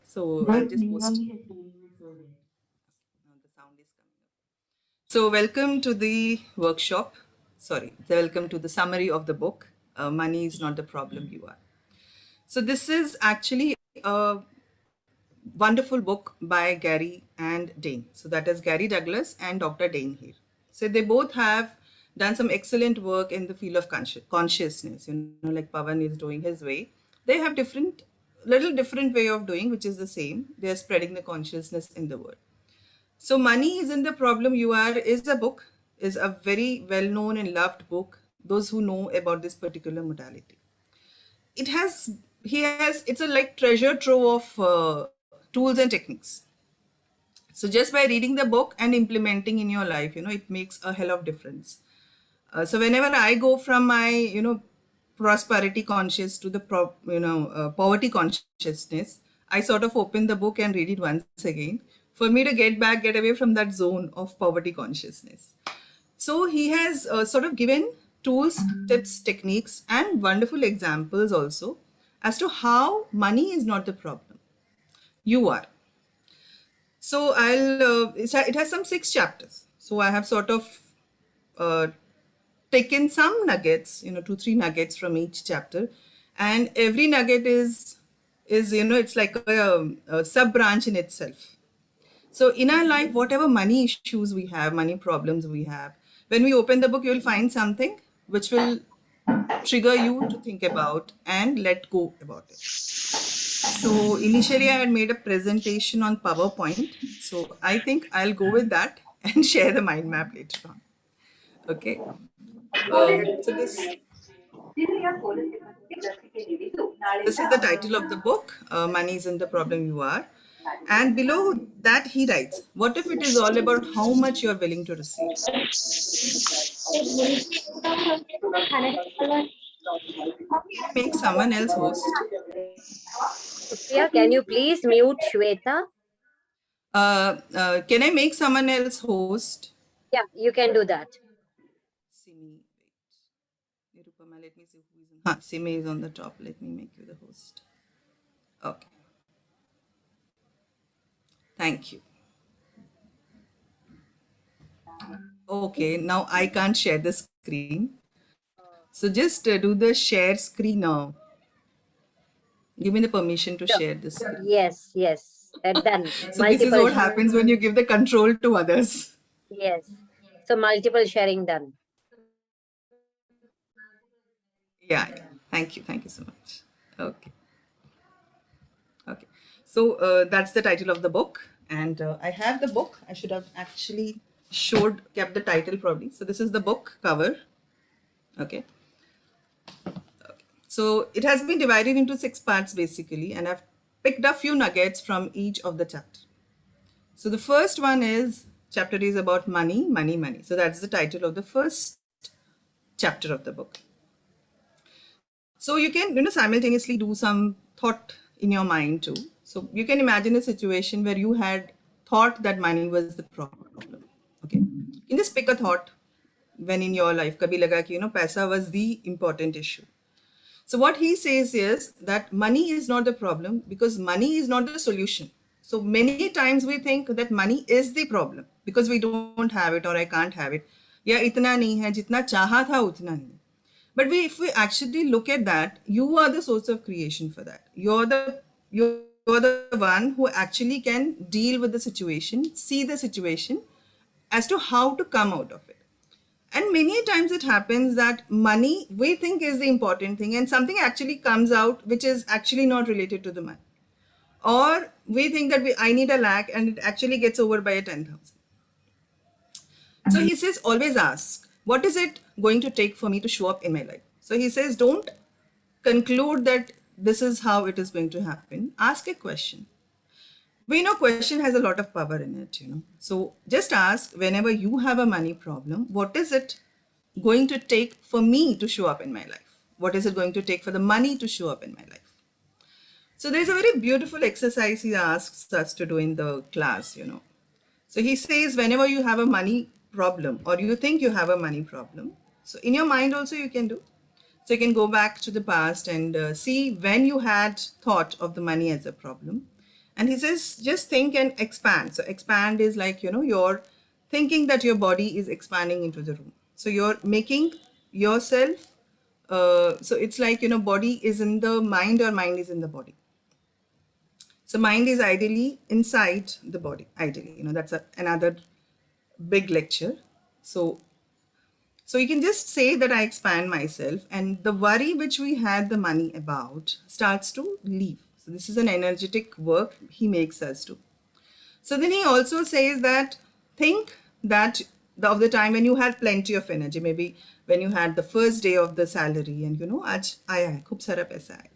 So I'll just post. Now the sound is coming up. So welcome to the workshop. Sorry, welcome to the summary of the book. Money is not the problem, you are. So this is actually a wonderful book by Gary and Dane. So that is Gary Douglas and Dr. Dane here. So they both have done some excellent work in the field of consciousness, like Pavan is doing his way. They have little different way of doing, which is the same. They are spreading the consciousness in the world. So Money Isn't the Problem You Are is a book, is a very well-known and loved book, those who know about this particular modality. It's a like treasure trove of tools and techniques. So just by reading the book and implementing in your life, it makes a hell of difference. So whenever I go from my, prosperity conscious to the poverty consciousness, I sort of open the book and read it once again for me to get away from that zone of poverty consciousness. So he has sort of given tools, tips, techniques, and wonderful examples also as to how money is not the problem. You are. So it has some 6 chapters. So I have sort of uh, taken some nuggets, 2, 3 nuggets from each chapter, and every nugget is it's like a sub branch in itself. So in our life, whatever money issues we have, money problems we have, when we open the book, you will find something which will trigger you to think about and let go about it. So initially I had made a presentation on PowerPoint. So I think I'll go with that and share the mind map later on. Okay. So this is the title of the book, Money Isn't the Problem You Are. And below that he writes, what if it is all about how much you're willing to receive? Can I make someone else host? Priya, can you please mute Shweta? Can I make someone else host? Yeah, you can do that. Simi, wait. Nirupama, let me see who is on. Simi is on the top. Let me make you the host. Okay. Thank you. Okay, now I can't share the screen. So just do the share screen now. Give me the permission to share this screen. Yes. Done. So this is what happens when you give the control to others. Yes. So multiple sharing done. Yeah. Thank you. Thank you so much. Okay. Okay. So that's the title of the book. And I have the book. I should have actually kept the title probably. So this is the book cover. Okay. So it has been divided into 6 parts basically, and I've picked a few nuggets from each of the chapter. So the first chapter is about money, money, money. So that's the title of the first chapter of the book. So you can, simultaneously do some thought in your mind too. So you can imagine a situation where you had thought that money was the problem. Okay. You can just pick a thought when in your life, kabhi laga ki, paisa was the important issue. So what he says is that money is not the problem because money is not the solution. So many times we think that money is the problem because we don't have it or I can't have it. Ya itna nahi hai, jitna chaha tha utna nahi. But if we actually look at that, you are the source of creation for that. You're the one who actually can deal with the situation, see the situation as to how to come out of it. And many times it happens that money we think is the important thing and something actually comes out which is actually not related to the money. Or we think that I need a lakh and it actually gets over by a 10,000. So he says, always ask, what is it going to take for me to show up in my life? So he says, don't conclude that this is how it is going to happen. Ask a question. We know question has a lot of power in it, So just ask whenever you have a money problem, what is it going to take for me to show up in my life? What is it going to take for the money to show up in my life? So there's a very beautiful exercise he asks us to do in the class, So he says, whenever you have a money problem or you think you have a money problem, so in your mind also you can do. So you can go back to the past and see when you had thought of the money as a problem. And he says, just think and expand. So expand is like, you're thinking that your body is expanding into the room. So you're making yourself, so it's like, body is in the mind or mind is in the body. So mind is ideally inside the body, ideally, that's another big lecture. So you can just say that I expand myself, and the worry which we had the money about starts to leave. So this is an energetic work he makes us do. So then he also says that think that of the time when you had plenty of energy, maybe when you had the first day of the salary and aaj aaya hai, khub sara paisa aaya hai.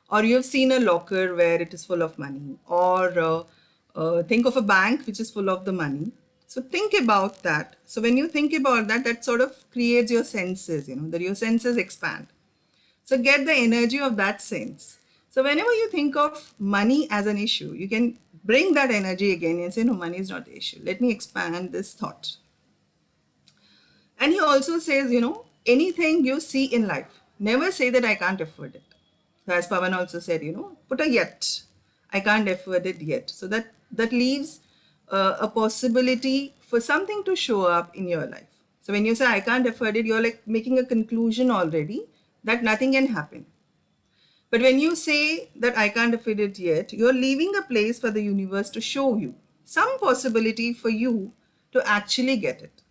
Or you have seen a locker where it is full of money, or think of a bank which is full of the money. So think about that. So when you think about that, that sort of creates your senses, that your senses expand. So get the energy of that sense. So whenever you think of money as an issue, you can bring that energy again and say, no, money is not the issue. Let me expand this thought. And he also says, anything you see in life, never say that I can't afford it. So as Pawan also said, put a yet. I can't afford it yet. So that leaves a possibility for something to show up in your life. So when you say I can't afford it, you're like making a conclusion already that nothing can happen. But when you say that I can't afford it yet, you're leaving a place for the universe to show you some possibility for you to actually get it.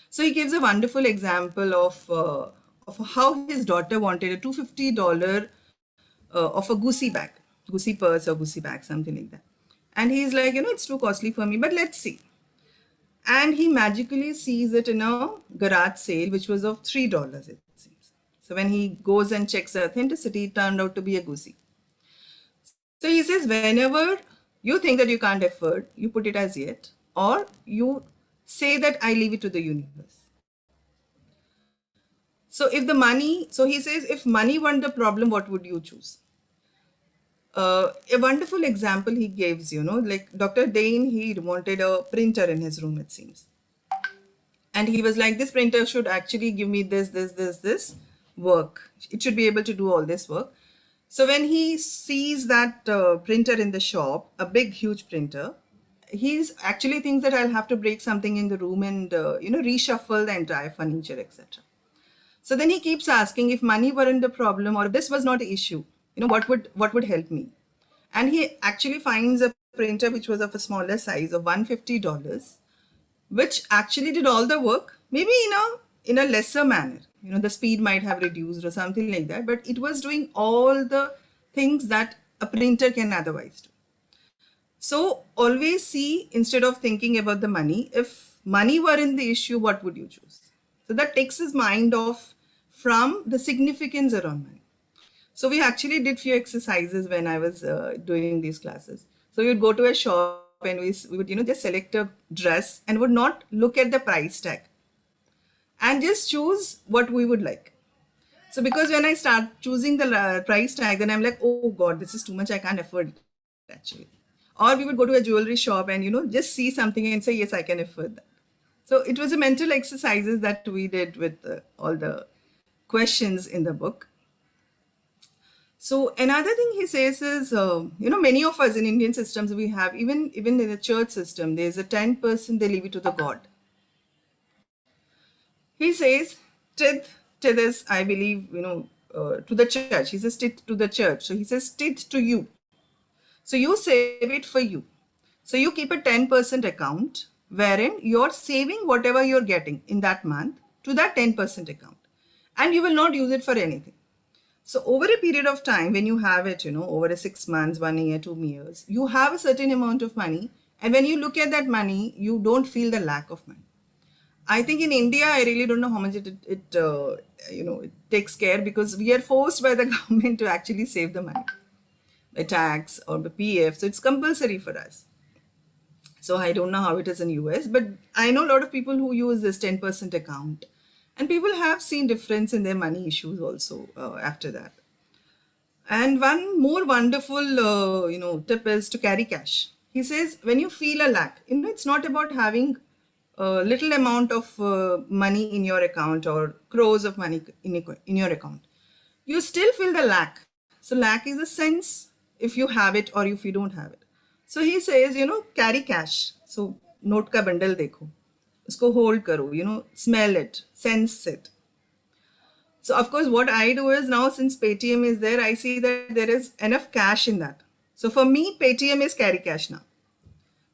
So he gives a wonderful example of how his daughter wanted a $250 of a goosey purse or goosey bag, something like that. And he's like, it's too costly for me, but let's see. And he magically sees it in a garage sale, which was of $3, it seems. So when he goes and checks the authenticity, it turned out to be a goosey. So he says, whenever you think that you can't afford, you put it as yet, or you say that I leave it to the universe. So so he says, if money weren't the problem, what would you choose? A wonderful example he gives, like Dr. Dane, he wanted a printer in his room, it seems. And he was like, this printer should actually give me this work. It should be able to do all this work. So when he sees that printer in the shop, a big, huge printer, he's actually thinks that I'll have to break something in the room and, reshuffle the entire furniture, etc. So then he keeps asking, if money weren't the problem or if this was not an issue, what would help me? And he actually finds a printer which was of a smaller size of $150, which actually did all the work, maybe in a lesser manner. The speed might have reduced or something like that, but it was doing all the things that a printer can otherwise do. So always see, instead of thinking about the money, if money were in the issue, what would you choose? So that takes his mind off from the significance around money. So we actually did few exercises when I was doing these classes. So we would go to a shop and we would, just select a dress and would not look at the price tag and just choose what we would like. So because when I start choosing the price tag, then I'm like, oh God, this is too much. I can't afford it actually. Or we would go to a jewelry shop and, just see something and say, yes, I can afford that. So it was a mental exercises that we did with all the questions in the book. So another thing he says is, many of us in Indian systems, we have, even in the church system, there's a 10% they leave it to the God. He says, tithe is, I believe, to the church. He says tithe to the church. So he says tithe to you. So you save it for you. So you keep a 10% account wherein you're saving whatever you're getting in that month to that 10% account. And you will not use it for anything. So over a period of time, when you have it, over a 6 months, 1 year, 2 years, you have a certain amount of money. And when you look at that money, you don't feel the lack of money. I think in India, I really don't know how much it takes care, because we are forced by the government to actually save the money, the tax or the PF. So it's compulsory for us. So I don't know how it is in US, but I know a lot of people who use this 10% account. And people have seen difference in their money issues also after that. And one more wonderful, tip is to carry cash. He says, when you feel a lack, it's not about having a little amount of money in your account or crores of money in your account. you still feel the lack. So lack is a sense if you have it or if you don't have it. So he says, carry cash. So note ka bundle dekho, usko hold karo, smell it, sense it. So of course what I do is, now since Paytm is there, I see that there is enough cash in that. So for me, Paytm is carry cash now.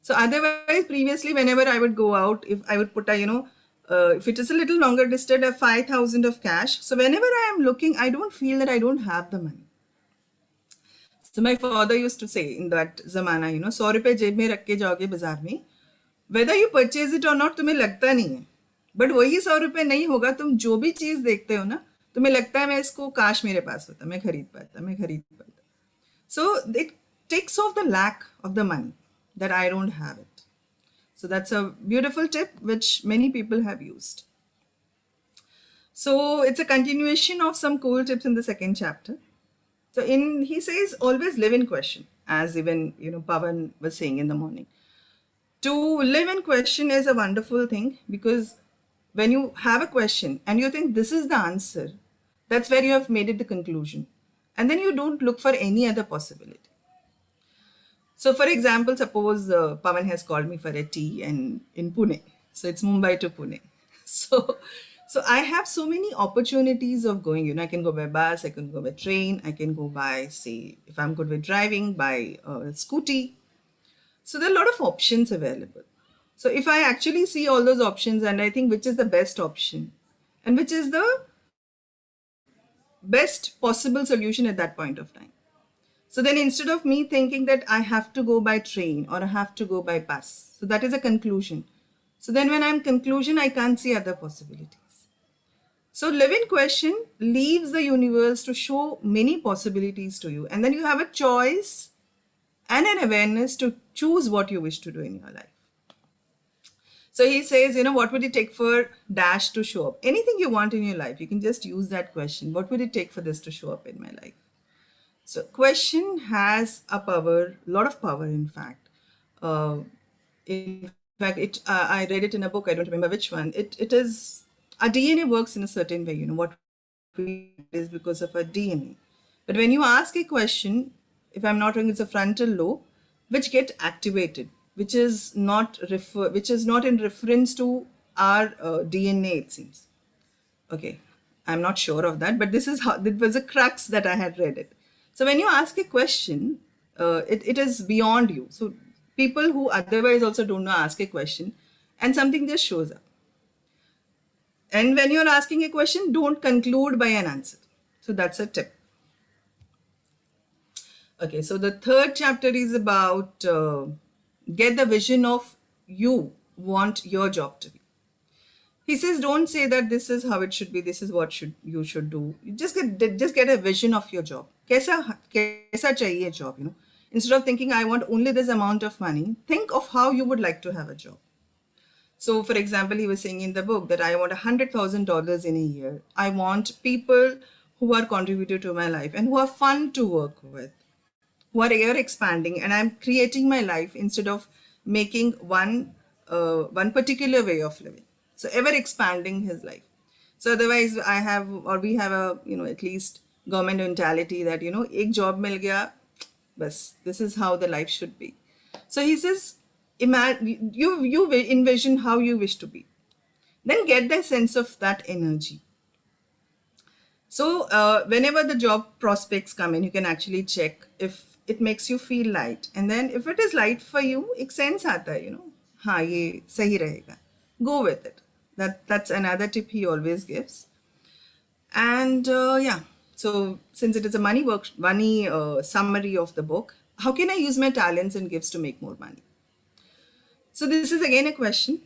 So otherwise, previously, whenever I would go out, if I would put if it is a little longer distance, 5,000 of cash. So whenever I am looking, I don't feel that I don't have the money. So my father used to say in that zamana, 100 रुपए जेब में रख के जाओगे बाजार में, whether you purchase it or not, तुम्हें लगता नहीं है. बट वही 100 रुपए नहीं होगा, तुम जो भी चीज देखते हो ना, तुम्हें लगता है मैं इसको काश मेरे पास होता, मैं खरीद पाता. So it takes off the lack of the money that I don't have it. So that's a beautiful tip which many people have used. So it's a continuation of some cool tips in the second chapter. So he says, always live in question, as even Pavan was saying in the morning. To live in question is a wonderful thing, because when you have a question and you think this is the answer, that's where you have made it the conclusion. And then you don't look for any other possibility. So for example, suppose Pavan has called me for a tea and in Pune. So it's Mumbai to Pune. So I have so many opportunities of going, I can go by bus, I can go by train, I can go by, say, if I'm good with driving, by scooty. So there are a lot of options available. So if I actually see all those options and I think which is the best option and which is the best possible solution at that point of time. So then instead of me thinking that I have to go by train or I have to go by bus, so that is a conclusion. So then when I'm conclusion, I can't see other possibilities. So live in question leaves the universe to show many possibilities to you. And then you have a choice and an awareness to choose what you wish to do in your life. So he says, what would it take for dash to show up? Anything you want in your life, you can just use that question. What would it take for this to show up in my life? So question has a lot of power, in fact. I read it in a book, I don't remember which one. It is, our DNA works in a certain way, what we is because of our DNA. But when you ask a question, if I'm not wrong, it's a frontal lobe, which get activated, which is not in reference to our DNA, it seems. Okay, I'm not sure of that, but this is how, it was a crux that I had read it. So when you ask a question, it is beyond you. So people who otherwise also don't know ask a question and something just shows up. And when you're asking a question, don't conclude by an answer. So that's a tip. Okay, so the third chapter is about get the vision of you want your job to be. He says, don't say that this is how it should be, this is what you should do. You just get a vision of your job. Kaisa chahiye job, Instead of thinking, I want only this amount of money, think of how you would like to have a job. So for example, he was saying in the book that I want $100,000 in a year. I want people who are contributing to my life and who are fun to work with, who are ever expanding, and I'm creating my life instead of making one particular way of living. So ever expanding his life. So otherwise we have a, at least government mentality that, ek job mil gaya, bas, this is how the life should be. So he says, you envision how you wish to be. Then get the sense of that energy. So whenever the job prospects come in, you can actually check if it makes you feel light. And then if it is light for you, ek sense aata hai, हाँ ये सही रहेगा. Go with it. That's another tip he always gives. And yeah, so since it is a money summary of the book, how can I use my talents and gifts to make more money? So this is again a question,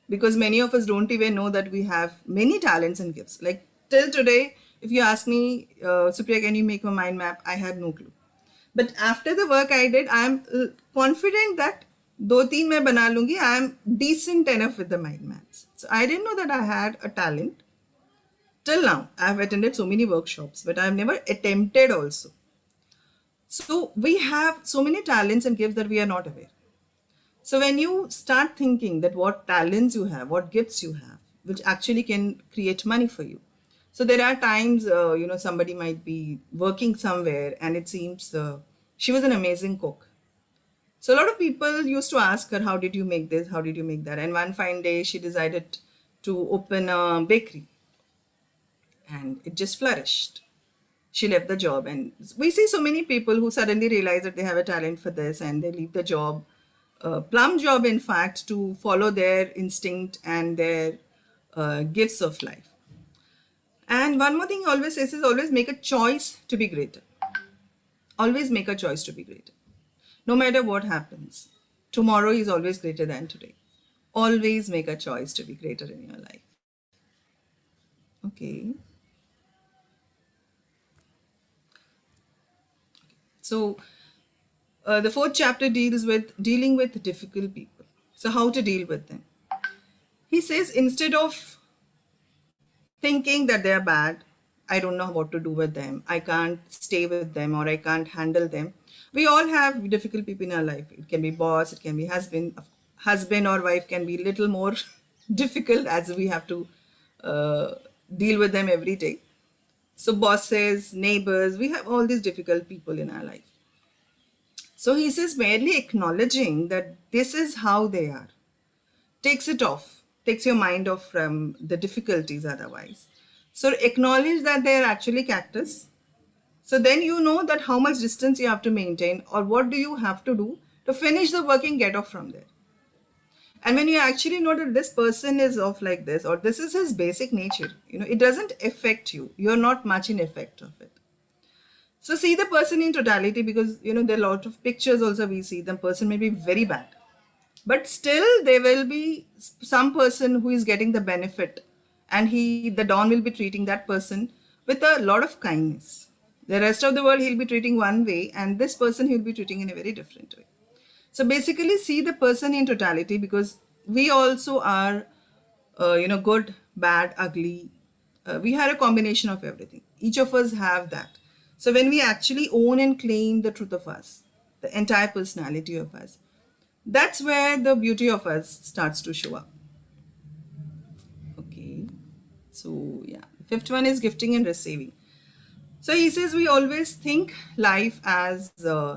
because many of us don't even know that we have many talents and gifts. Like till today, if you ask me, Supriya, can you make a mind map? I had no clue. But after the work I did, I'm confident that 2-3 मैं बना लूंगी. I am decent enough with the mind maps. So I didn't know that I had a talent. Till now, I have attended so many workshops, but I have never attempted also. So we have so many talents and gifts that we are not aware. So when you start thinking that what talents you have, what gifts you have, which actually can create money for you. So there are times, somebody might be working somewhere and it seems she was an amazing cook. So a lot of people used to ask her, how did you make this? How did you make that? And one fine day, she decided to open a bakery and it just flourished. She left the job. And we see so many people who suddenly realize that they have a talent for this and they leave the job, plum job, in fact, to follow their instinct and their gifts of life. And one more thing he always says is always make a choice to be greater. Always make a choice to be greater. No matter what happens, tomorrow is always greater than today. Always make a choice to be greater in your life. Okay. So the fourth chapter deals with dealing with difficult people. So how to deal with them. He says instead of thinking that they are bad, I don't know what to do with them, I can't stay with them, or I can't handle them. We all have difficult people in our life. It can be boss, it can be husband or wife can be little more difficult as we have to uh, deal with them every day. So bosses, neighbors, we have all these difficult people in our life. So he says merely acknowledging that this is how they are takes it off, takes your mind off from the difficulties otherwise. So acknowledge that they are actually cactus. So then you know that how much distance you have to maintain or what do you have to do to finish the work and get off from there. And when you actually know that this person is off like this or this is his basic nature, it doesn't affect you. You're not much in effect of it. So see the person in totality because, there are a lot of pictures also we see. The person may be very bad. But still there will be some person who is getting the benefit and the Don will be treating that person with a lot of kindness. The rest of the world he'll be treating one way and this person he'll be treating in a very different way. So basically see the person in totality because we also are, good, bad, ugly. We have a combination of everything. Each of us have that. So when we actually own and claim the truth of us, the entire personality of us, that's where the beauty of us starts to show up. Okay. So yeah, fifth one is gifting and receiving. So he says we always think life as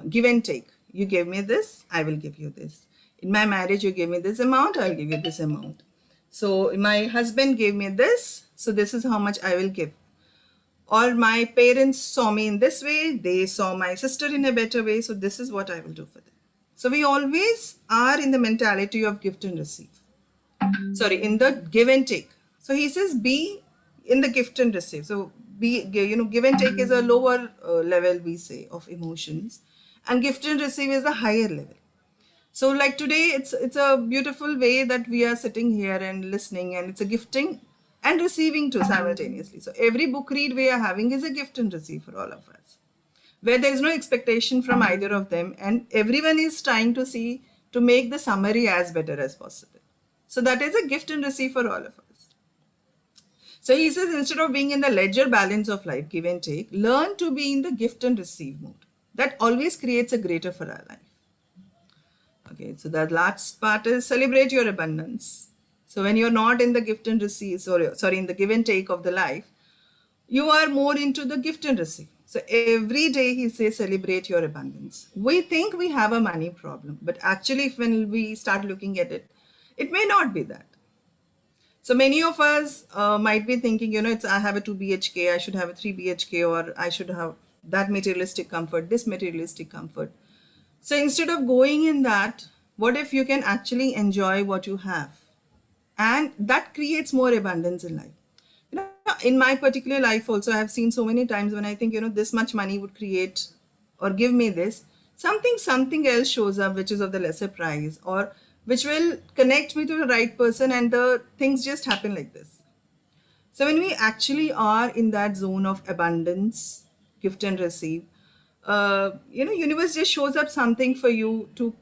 give and take. You gave me this, I will give you this. In my marriage, you gave me this amount, I'll give you this amount. So my husband gave me this, so this is how much I will give. Or my parents saw me in this way, they saw my sister in a better way, so this is what I will do for them. So we always are in the mentality of gift and receive. Sorry, in the give and take. So he says be in the gift and receive. So give and take is a lower level, we say, of emotions, and gift and receive is a higher level. So like today, it's a beautiful way that we are sitting here and listening, and it's a gifting and receiving too simultaneously. So every book read we are having is a gift and receive for all of us, where there is no expectation from either of them, and everyone is trying to make the summary as better as possible. So that is a gift and receive for all of us. So he says instead of being in the ledger balance of life, give and take, learn to be in the gift and receive mode. That always creates a greater for our life. Okay, so the last part is celebrate your abundance. So when you're not in the gift and receive, in the give and take of the life, you are more into the gift and receive. So every day he says celebrate your abundance. We think we have a money problem, but actually when we start looking at it, it may not be that. So many of us might be thinking, I have a 2 BHK, I should have a 3 BHK, or I should have that materialistic comfort, this materialistic comfort. So instead of going in that, what if you can actually enjoy what you have? And that creates more abundance in life. In my particular life also, I have seen so many times when I think, this much money would create or give me this, something else shows up which is of the lesser price or which will connect me to the right person, and the things just happen like this. So when we actually are in that zone of abundance, gift and receive, universe just shows up something for you to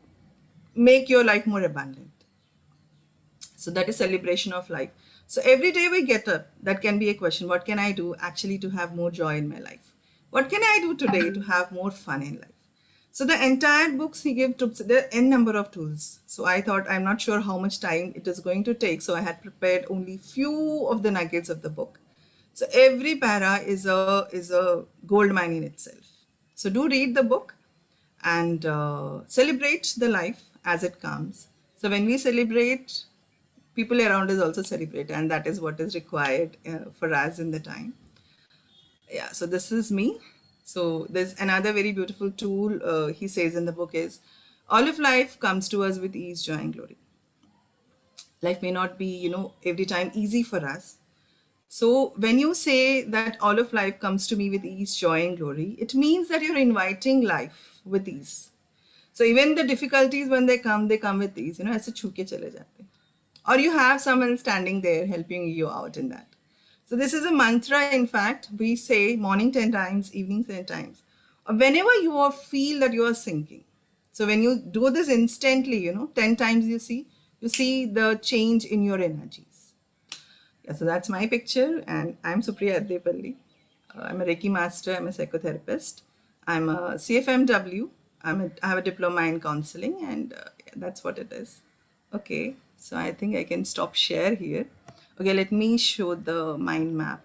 make your life more abundant. So that is celebration of life. So every day we get up, that can be a question. What can I do actually to have more joy in my life? What can I do today to have more fun in life? So the entire books he gave took the n number of tools. So I thought, I'm not sure how much time it is going to take. So I had prepared only few of the nuggets of the book. So every para is a gold mine in itself. So do read the book and celebrate the life as it comes. So when we celebrate, people around us also celebrate, and that is what is required for us in the time. Yeah, so this is me. So there's another very beautiful tool he says in the book is all of life comes to us with ease, joy, and glory. Life may not be, every time easy for us. So when you say that all of life comes to me with ease, joy, and glory, it means that you're inviting life with ease. So even the difficulties when they come with ease, ऐसे छू के चले जाते हैं. Or you have someone standing there helping you out in that. So this is a mantra. In fact, we say morning 10 times, evening 10 times. Or whenever feel that you are sinking. So when you do this instantly, 10 times you see the change in your energies. Yeah, so that's my picture, and I'm Supriya Addepalli. I'm a Reiki master, I'm a psychotherapist, I'm a CFMW, I have a diploma in counseling, and yeah, that's what it is. Okay, so I think I can stop share here. Okay, let me show the mind map.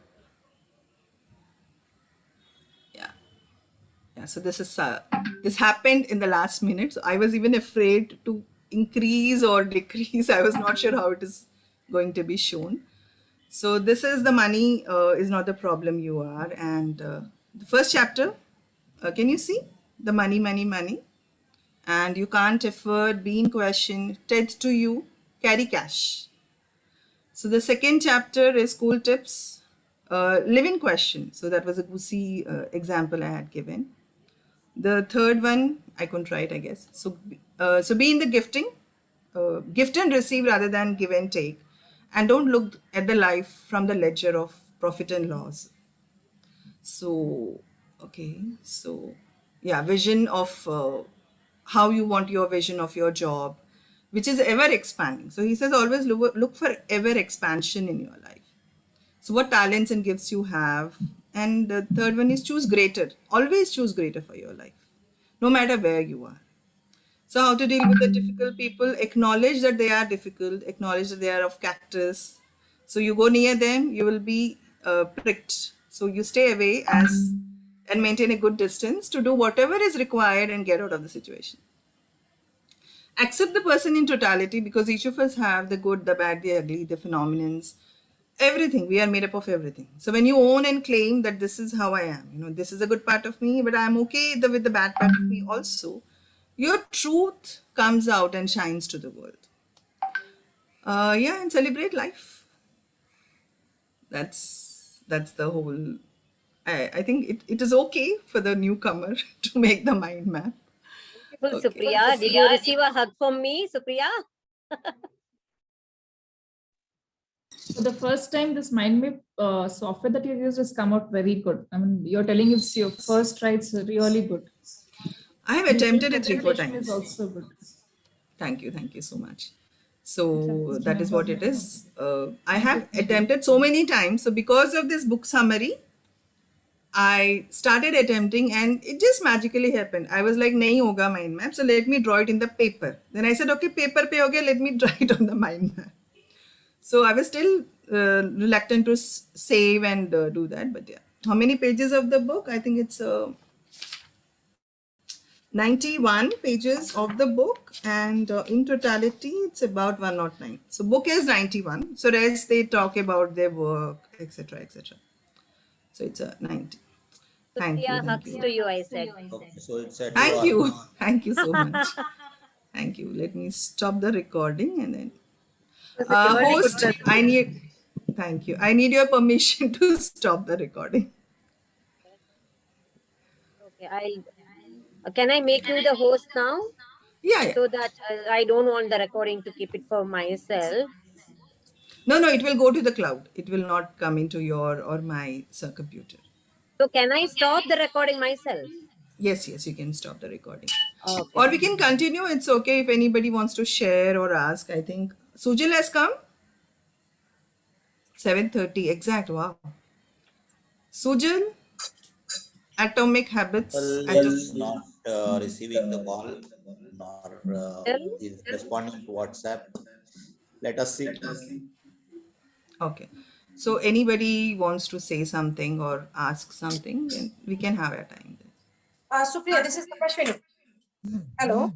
Yeah, yeah. So this happened in the last minute. So I was even afraid to increase or decrease. I was not sure how it is going to be shown. So this is the money is not the problem you are, and the first chapter. Can you see the money, money, money? And you can't afford, be in question, tend to you, carry cash. So the second chapter is cool tips, live in question. So that was a goosey example I had given. The third one I couldn't write, I guess. So be in the gifting, gift and receive rather than give and take, and don't look at the life from the ledger of profit and loss. So, okay, so yeah, vision of how you want your vision of your job, which is ever expanding. So he says always look for ever expansion in your life. So what talents and gifts you have. And the third one is choose greater. Always choose greater for your life, no matter where you are. So how to deal with the difficult people? Acknowledge that they are difficult. Acknowledge that they are of cactus. So you go near them, you will be pricked. So you stay away and maintain a good distance to do whatever is required and get out of the situation. Accept the person in totality because each of us have the good, the bad, the ugly, the phenomenons, everything. We are made up of everything. So when you own and claim that this is how I am, this is a good part of me, but I'm okay with the bad part of me also, your truth comes out and shines to the world. Yeah, and celebrate life. That's the whole. I think it is okay for the newcomer to make the mind map. Beautiful, Okay. Supriya. Did you receive a hug from me, Supriya? So the first time this mind map software that you've used has come out very good. I mean, you're telling it's your first try, it's really good. I have attempted it 3-4 Presentation times. is also good. Thank you so much. So It's that my is what it problem. is. I have attempted so many times. So because of this book summary, I started attempting and it just magically happened. I was like, nahi hoga mind map, so let me draw it in the paper. Then I said, okay, paper pe ho gaya, let me draw it on the mind map. So I was still reluctant to save and do that. But yeah, how many pages of the book? I think it's 91 pages of the book, and in totality it's about 109. So book is 91, so rest they talk about their work, etc, etc. So it's a 90. Thank you, Supriya, hugs to you, I said. Okay, so it's at thank one. you thank you so much. Thank you. Let me stop the recording and then It was a really good host, I need, thank you, I need your permission to stop the recording. Okay, can I make you the host now? Yeah. So that I don't want the recording to keep it for myself. No, it will go to the cloud. It will not come into your or my computer. So can I stop the recording myself? Yes, you can stop the recording. Okay. Or we can continue. It's okay if anybody wants to share or ask. I think Sujal has come. 7:30 exact. Wow. Sujal, Atomic Habits. Well, is not receiving the call nor is responding to WhatsApp. Let us see. Okay. So anybody wants to say something or ask something, then we can have our time there. Supriya, this is Tapashwini. Hello.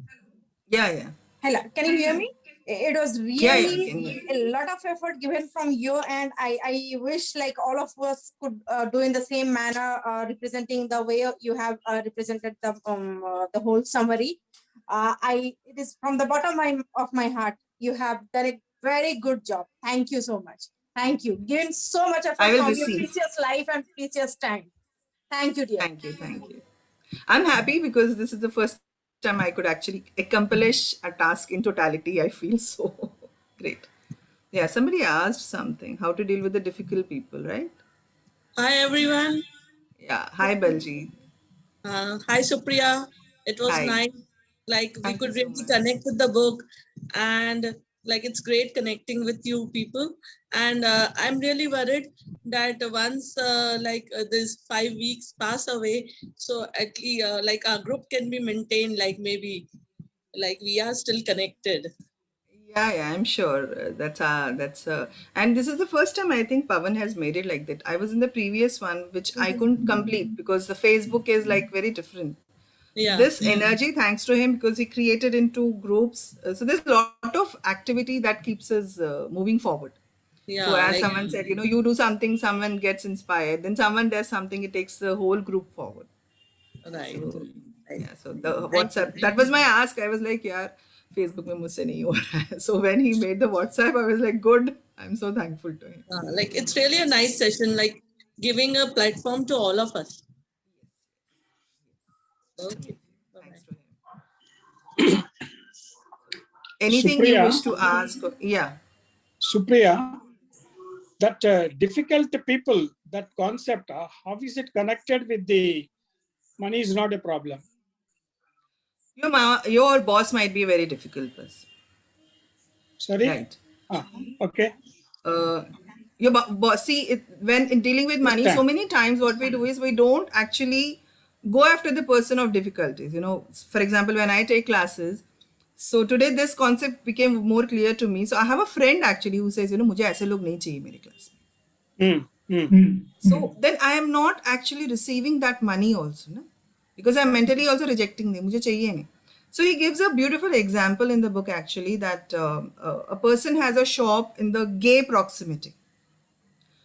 Yeah, yeah. Hello. Can you hear me? It was Yeah, yeah, we really can hear. a lot of effort given from you, and I wish like all of us could do in the same manner, representing the way you have represented the whole summary. It is from the bottom of my heart. You have done a very good job. Thank you so much. Thank you. Given so much I effort will from your receive. precious life and precious time. Thank you, dear. Thank you, thank you. I'm happy because this is the first time I could actually accomplish a task in totality. I feel so great. Yeah, somebody asked something, how to deal with the difficult people, right? Hi everyone. Yeah. Hi, Baljeet. Hi Supriya. It was Hi. nice. Like we Thank you could so really much. connect with the book, and like it's great connecting with you people. And I'm really worried that once this 5 weeks pass away, so at least like our group can be maintained. Like maybe like we are still connected. Yeah, yeah, I'm sure. And this is the first time I think Pavan has made it like that. I was in the previous one, which I couldn't complete because the Facebook is like very different. So Yeah. this energy, thanks to him, because he created into groups. So there's a lot of activity that keeps us moving forward. So Yeah. as Like someone said, you do something, someone gets inspired, then someone does something, it takes the whole group forward. right. So Right. yeah, so the Thank you. WhatsApp, that was my ask. I was like, yeah, Facebook mein mujhse nahi ho raha hai. So when he made the WhatsApp, I was like, good. I'm so thankful to him. Like it's really a nice session. Like giving a platform to all of us. Okay. Bye-bye. Thanks to him. Anything you Supriya, wish to ask? Yeah. Supriya, that difficult people, that concept, how is it connected with the money is not a problem? Your boss might be a very difficult person, Sorry? right? Okay. uh, your boss, see it, when in dealing with money, so Understand. many times what we do is we don't actually go after the person of difficulties. For example, when I take classes, so today this concept became more clear to me. So I have a friend actually who says, मुझे ऐसे लोग नहीं चाहिए मेरे class में. So then I am not actually receiving that money also, na? Because I'm mentally also rejecting them. मुझे चाहिए नहीं. So he gives a beautiful example in the book actually that a person has a shop in the gay proximity.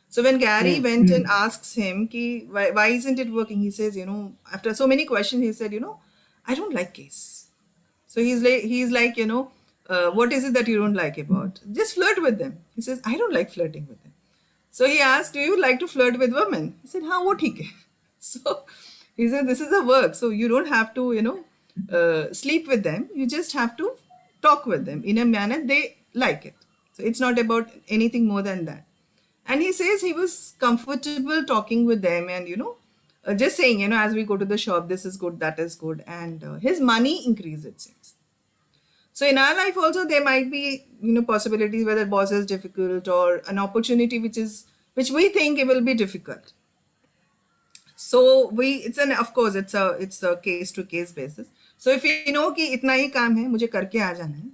So when Gary went and asks him, ki, why isn't it working? He says, after so many questions, he said, I don't like gays. So he's like, what is it that you don't like about? Just flirt with them. He says, I don't like flirting with them. So he asked, do you like to flirt with women? He said, how would he care? So he said, this is a work. So you don't have to, sleep with them. You just have to talk with them in a manner they like it. So it's not about anything more than that. And he says he was comfortable talking with them and, just saying, as we go to the shop, this is good, that is good. And his money increased, it seems. So in our life also there might be possibilities where the boss is difficult or an opportunity which we think it will be difficult. So it's a case to case basis. So if you know कि इतना ही काम है मुझे करके आ जाना है,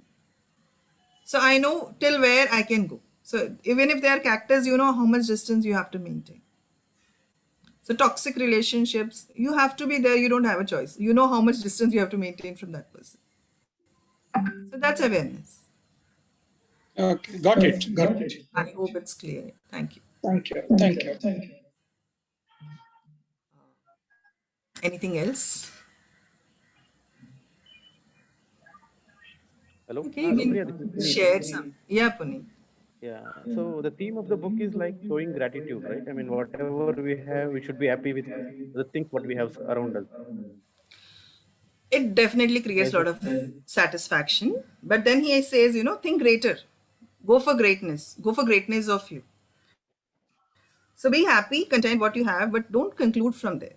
so I know till where I can go. So even if they are cactus, you know how much distance you have to maintain. So toxic relationships, you have to be there. You don't have a choice. You know how much distance you have to maintain from that person. So that's awareness. Okay. Got it. Got it. I hope it's clear. Thank you. Thank you. Thank you. Anything else? Hello, Okay, you Supriya, can this is share Puneet. some. Yeah, Puneet. Yeah. So the theme of the book is like showing gratitude, right? I mean, whatever we have, we should be happy with the things what we have around us. It definitely creates a lot of satisfaction. But then he says, think greater. Go for greatness. Go for greatness of you. So be happy, content what you have, but don't conclude from there.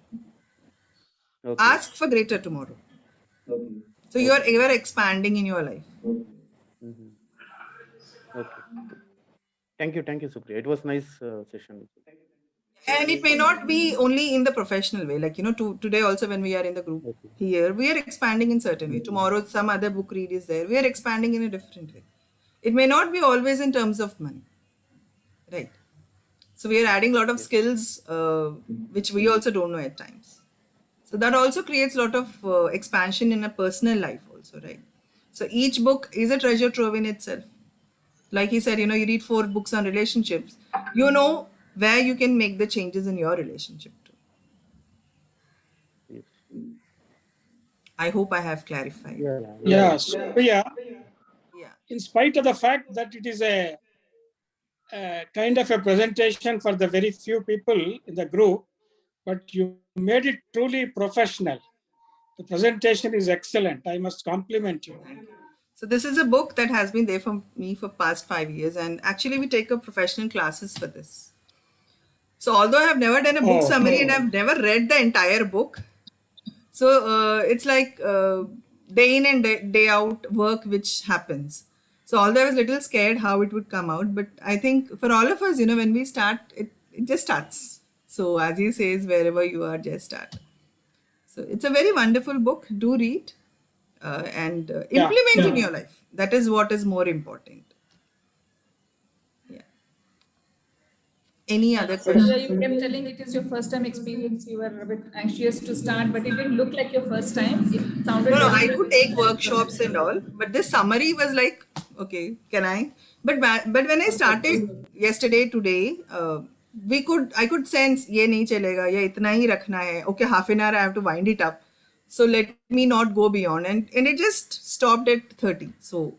Okay. Ask for greater tomorrow. So you are ever expanding in your life. Mhm. Okay. Thank you, Supriya. It was nice session. And it may not be only in the professional way. Like, today also when we are in the group Okay. here, we are expanding in certain way. Tomorrow some other book read is there. We are expanding in a different way. It may not be always in terms of money. Right. So we are adding a lot of skills which we also don't know at times. So that also creates a lot of expansion in a personal life also, right? So each book is a treasure trove in itself. Like he said, you know, you read 4 books on relationships, you know where you can make the changes in your relationship too. Yes. I hope I have clarified. Yeah, so Priya, Yeah. in spite of the fact that it is a kind of a presentation for the very few people in the group, but you made it truly professional. The presentation is excellent. I must compliment you. Thank you. So this is a book that has been there for me for past 5 years, and actually we take up professional classes for this. So although I have never done a book Oh, summary and I've never read the entire book, so it's like day in and day out work which happens. So although I was a little scared how it would come out, but I think for all of us, you know, when we start, it just starts. So as he says, wherever you are, just start. So it's a very wonderful book. Do read and yeah. implement in your life. That is what is more important. Yeah. Any other So yeah, questions? you kept telling it is your first time experience. You were a bit anxious to start, but it didn't look like your first time. It sounded No, very I do good. take workshops and all, but this summary was like, okay, can I? But when I started yesterday, today, I could sense ये नहीं चलेगा, ये इतना ही रखना है. Okay, half an hour I have to wind it up. So let me not go beyond, and it just stopped at 30. So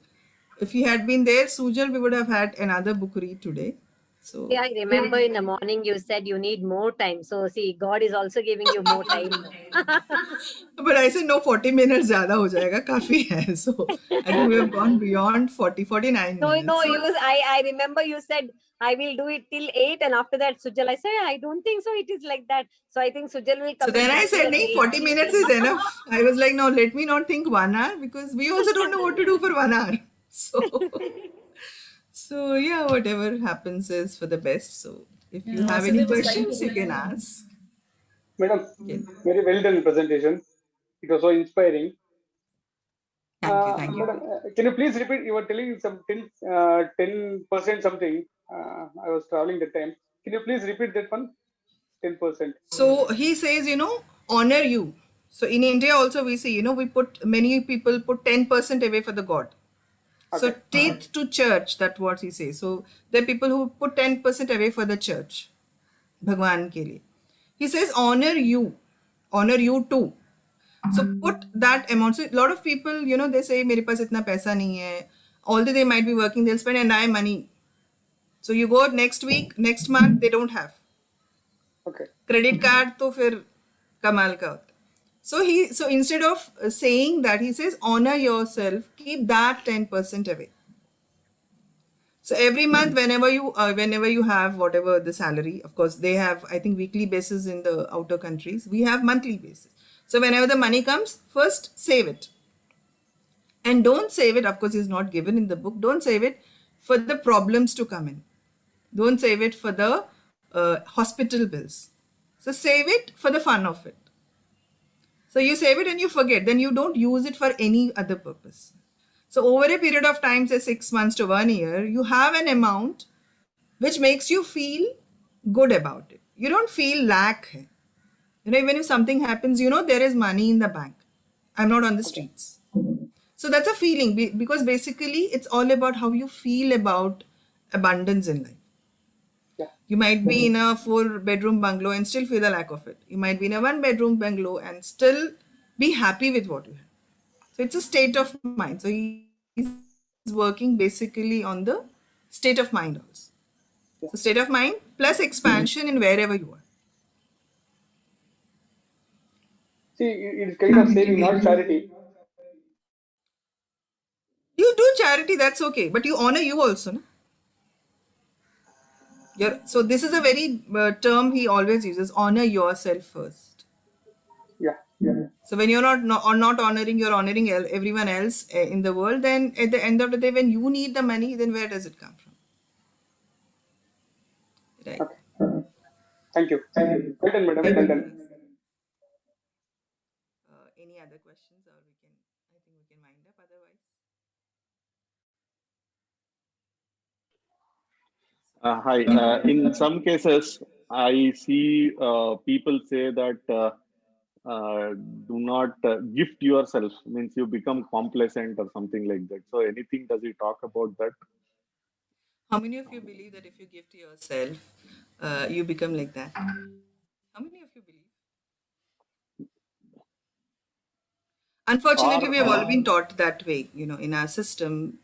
if he had been there, Sujal, we would have had another book read today. So Yeah, I remember in the morning you said you need more time. So see, God is also giving you more time. but I said no, 40 minutes ज़्यादा हो जाएगा, काफी है. So I think we have gone beyond 49 No, minutes. I remember you said I will do it till 8, and after that, Sujal, I said I don't think so. It is like that. So I think Sujal will come. So then I said, "Nee, 40 minutes is enough." I was like, no, let me not think 1 hour because we also don't know what to do for 1 hour. So yeah, whatever happens is for the best. So if you have any Vasudeva was trying questions, to you can ask. Madam, Okay. very well done presentation. It was so inspiring. Thank you. Madam, can you please repeat? You were telling some 10% something. I was traveling that time. Can you please repeat that one? 10%. So he says, you know, honor you. So in India also we see, you know, many people put 10% away for the God. So Okay. teeth to church, that's what he says. So there are people who put 10% away for the church. Bhagwan ke liye. He says honor you too. So put that amount. So a lot of people, you know, they say मेरे पास इतना पैसा नहीं है. Although they might be working, they'll spend entire money. So you go next week, next month, they don't have. Okay. Credit card तो फिर कमाल का होता है. So instead of saying that, he says honor yourself, keep that 10% away. So every month, whenever you have whatever the salary, of course they have, I think, weekly basis in the outer countries. We have monthly basis. So whenever the money comes, first save it, and don't save it. Of course, is not given in the book. Don't save it for the problems to come in. Don't save it for the hospital bills. So save it for the fun of it. So you save it and you forget. Then you don't use it for any other purpose. So over a period of time, say 6 months to 1 year, you have an amount which makes you feel good about it. You don't feel lack. Hai. You know, even if something happens, you know there is money in the bank. I'm not on the streets. So that's a feeling because basically it's all about how you feel about abundance in life. Yeah. You might be in a 4-bedroom bungalow and still feel the lack of it. You might be in a 1-bedroom bungalow and still be happy with what you have. So it's a state of mind. So he's working basically on the state of mind also. So state of mind plus expansion in wherever you are. See, it's kind of saving, not charity. You do charity, that's okay, but you honor you also. No? So this is a very term he always uses: honor yourself first. Yeah. Yeah. So when you're not honoring, you're honoring everyone else in the world. Then at the end of the day, when you need the money, then where does it come from? Right. Okay. Thank you. Well done, madam. Well done. Any other questions, or I think we can wind up otherwise. Hi. In some cases, I see people say that do not gift yourself, means you become complacent or something like that. So, anything does he talk about that? How many of you believe that if you give to yourself, you become like that? How many of you believe? Unfortunately, Or we have all been taught that way, in our system.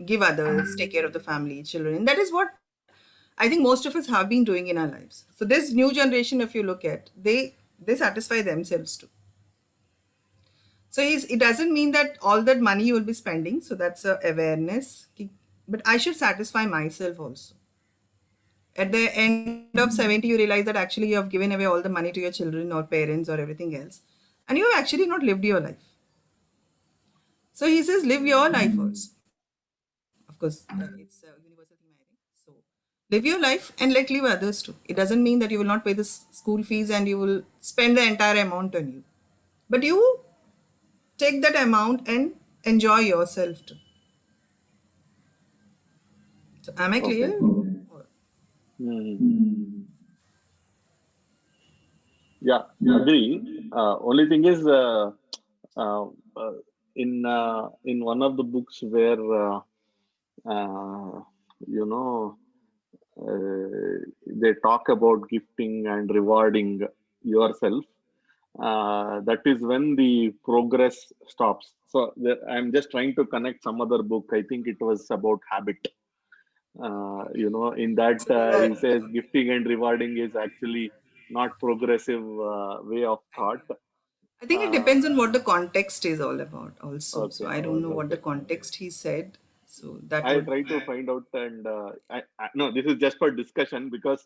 Give others, take care of the family, children. And that is what I think most of us have been doing in our lives. So this new generation, if you look at, they satisfy themselves too. So it doesn't mean that all that money you will be spending. So that's a awareness. But I should satisfy myself also. At the end of 70, you realize that actually you have given away all the money to your children or parents or everything else. And you have actually not lived your life. So he says, live your life also. Of course, it's a universal thing, I think. So live your life and let live others too. It doesn't mean that you will not pay the school fees and you will spend the entire amount on you. But you take that amount and enjoy yourself too. So am I clear? okay. Yeah, agree. Only thing is, uh, uh, in one of the books where you know they talk about gifting and rewarding yourself. That is when the progress stops. So I'm just trying to connect some other book. I think it was about habit. In that he says gifting and rewarding is actually not progressive way of thought. I think it Uh, depends on what the context is all about also. So okay, I don't know what the okay. context he said. So that I would. try to find out, and no, this is just for discussion because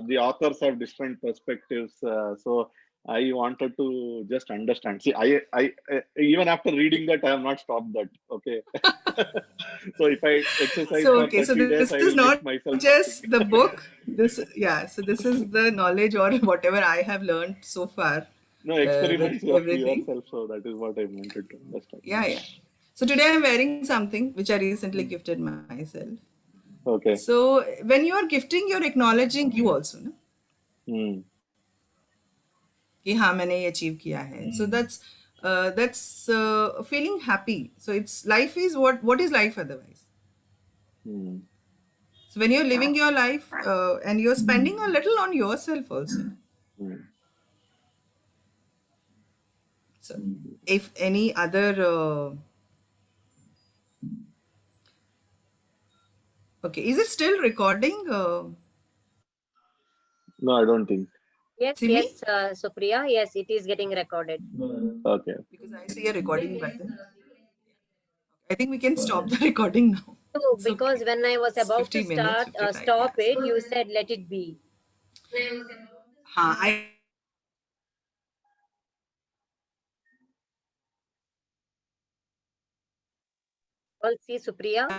the authors have different perspectives. So I wanted to just understand. See, I even after reading that, I have not stopped that. Okay. So if I exercise So for okay, so 30 days, this I is will get not myself something. just the book. So this is the knowledge or whatever I have learned so far No with experiments of everything. yourself. So that is what I wanted to understand. Yeah. So today I'm wearing something which I recently gifted myself. Okay. So when you are gifting, you're acknowledging you also, no? Hmm. कि हाँ मैंने ये achieve किया है. So that's feeling happy. So it's life is what is life otherwise. Hmm. So when you're living your life and you're spending a little on yourself also. Hmm. So if any other okay, is it still recording? No, I don't think. Yes, See me? yes, Supriya. Yes, it is getting recorded. Okay. Because I see a recording button. I think we can stop the recording now. So, It's because okay. when I was It's about to 50 minutes, start, 55 stop minutes. it, you said let it be. I Well, see, Supriya.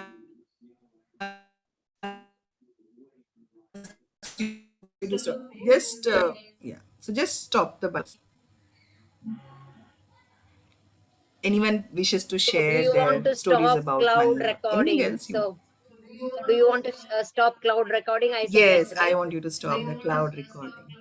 just yeah. So just stop the button. Anyone wishes to So, do share you want their to stories stop about cloud money? Anything recording? else you want? So, do you want to stop cloud recording? I said yes, Yes, I right? want you to stop the cloud recording.